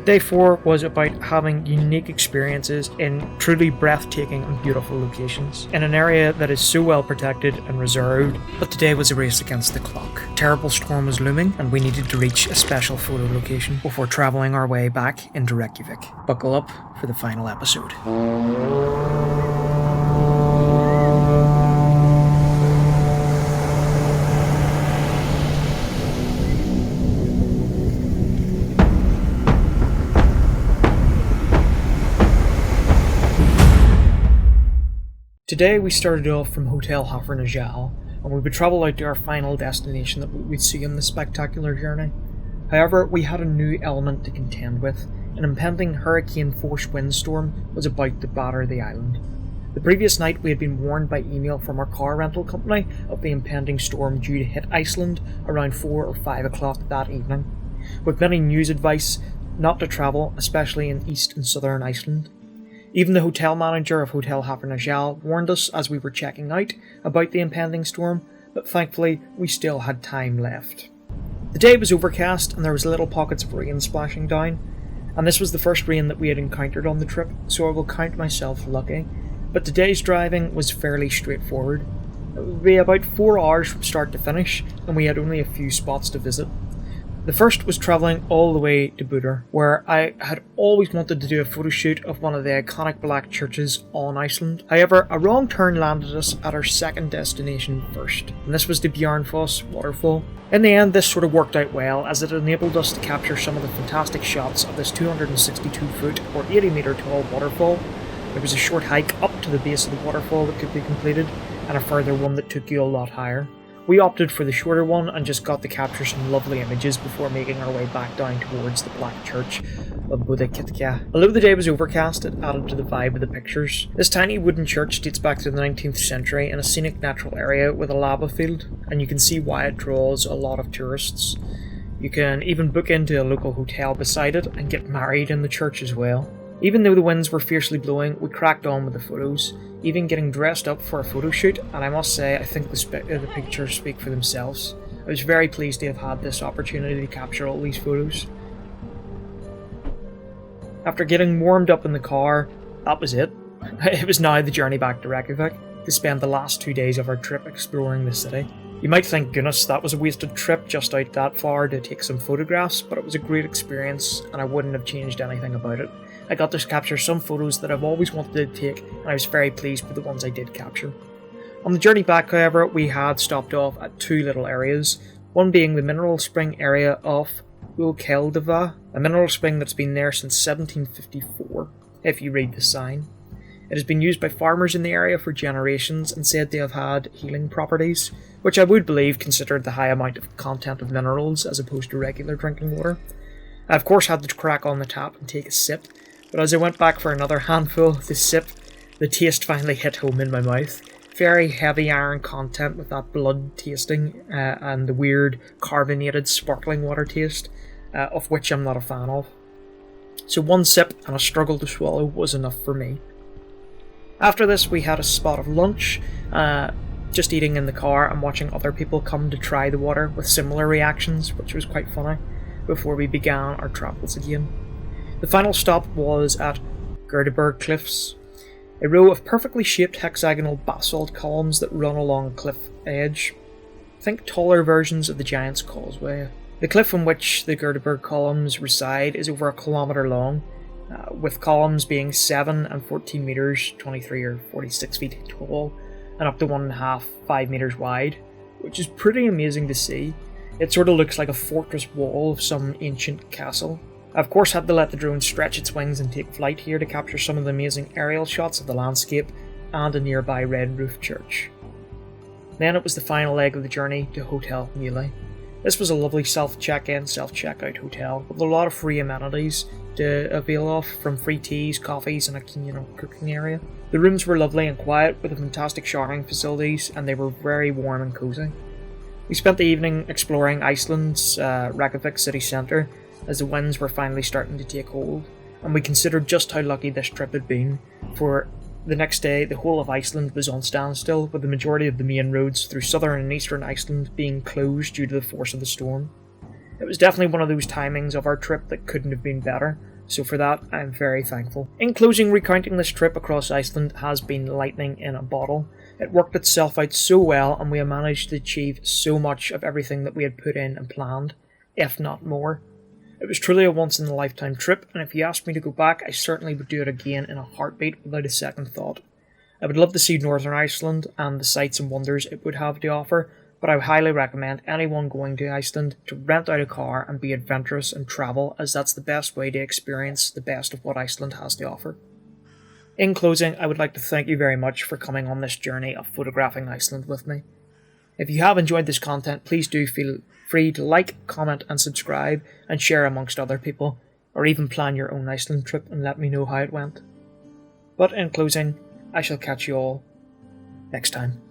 Day 4 was about having unique experiences in truly breathtaking and beautiful locations, in an area that is so well protected and reserved, but today was a race against the clock. A terrible storm was looming and we needed to reach a special photo location before travelling our way back into Reykjavik. Buckle up for the final episode. Today we started off from Hotel Hafrnajal, and we would travel out to our final destination that we'd see on this spectacular journey. However, we had a new element to contend with. An impending hurricane-force windstorm was about to batter the island. The previous night we had been warned by email from our car rental company of the impending storm due to hit Iceland around 4 or 5 o'clock that evening, with many news advice not to travel, especially in east and southern Iceland. Even the hotel manager of Hotel Hafrnajal warned us as we were checking out about the impending storm, but thankfully we still had time left. The day was overcast and there was little pockets of rain splashing down, and this was the first rain that we had encountered on the trip, so I will count myself lucky. But today's driving was fairly straightforward. It would be about 4 hours from start to finish, and we had only a few spots to visit. The first was travelling all the way to Budur, where I had always wanted to do a photo shoot of one of the iconic black churches on Iceland. However, a wrong turn landed us at our second destination first, and this was the Bjarnfoss waterfall. In the end, this sort of worked out well, as it enabled us to capture some of the fantastic shots of this 262 foot or 80 metre tall waterfall. There was a short hike up to the base of the waterfall that could be completed, and a further one that took you a lot higher. We opted for the shorter one and just got to capture some lovely images before making our way back down towards the Black Church of Buddakitkia. Although the day was overcast, it added to the vibe of the pictures. This tiny wooden church dates back to the 19th century in a scenic natural area with a lava field, and you can see why it draws a lot of tourists. You can even book into a local hotel beside it and get married in the church as well. Even though the winds were fiercely blowing, we cracked on with the photos, even getting dressed up for a photo shoot, and I must say I think the pictures speak for themselves. I was very pleased to have had this opportunity to capture all these photos. After getting warmed up in the car, that was it. It was now the journey back to Reykjavik, to spend the last 2 days of our trip exploring the city. You might think, goodness, that was a wasted trip just out that far to take some photographs, but it was a great experience and I wouldn't have changed anything about it. I got to capture some photos that I've always wanted to take, and I was very pleased with the ones I did capture. On the journey back, however, we had stopped off at 2 little areas, one being the mineral spring area of Ulkeldava, a mineral spring that's been there since 1754, if you read the sign. It has been used by farmers in the area for generations and said to have had healing properties, which I would believe considered the high amount of content of minerals as opposed to regular drinking water. I of course had to crack on the tap and take a sip, but as I went back for another handful, the taste finally hit home in my mouth. Very heavy iron content with that blood tasting and the weird carbonated sparkling water taste, of which I'm not a fan of. So one sip and a struggle to swallow was enough for me. After this we had a spot of lunch, just eating in the car and watching other people come to try the water with similar reactions, which was quite funny, before we began our travels again. The final stop was at Gerdeberg Cliffs, a row of perfectly shaped hexagonal basalt columns that run along a cliff edge. Think taller versions of the Giant's Causeway. The cliff on which the Gerdeberg columns reside is over 1 kilometre long, with columns being 7 and 14 metres, 23 or 46 feet tall, and up to 5 metres wide, which is pretty amazing to see. It sort of looks like a fortress wall of some ancient castle. I of course had to let the drone stretch its wings and take flight here to capture some of the amazing aerial shots of the landscape and a nearby red roof church. Then it was the final leg of the journey to Hotel Muley. This was a lovely self-check-in, self-checkout hotel with a lot of free amenities to avail of, from free teas, coffees and a communal cooking area. The rooms were lovely and quiet with fantastic showering facilities, and they were very warm and cosy. We spent the evening exploring Iceland's Reykjavik city centre as the winds were finally starting to take hold, and we considered just how lucky this trip had been, for the next day the whole of Iceland was on standstill, with the majority of the main roads through southern and eastern Iceland being closed due to the force of the storm. It was definitely one of those timings of our trip that couldn't have been better, So for that, I'm very thankful. In closing, recounting this trip across Iceland has been lightning in a bottle. It worked itself out so well, and we have managed to achieve so much of everything that we had put in and planned, if not more. It was truly a once-in-a-lifetime trip, and if you asked me to go back, I certainly would do it again in a heartbeat without a second thought. I would love to see Northern Iceland and the sights and wonders it would have to offer, but I would highly recommend anyone going to Iceland to rent out a car and be adventurous and travel, as that's the best way to experience the best of what Iceland has to offer. In closing, I would like to thank you very much for coming on this journey of photographing Iceland with me. If you have enjoyed this content, please do feel free to like, comment and subscribe and share amongst other people, or even plan your own Iceland trip and let me know how it went. But in closing, I shall catch you all next time.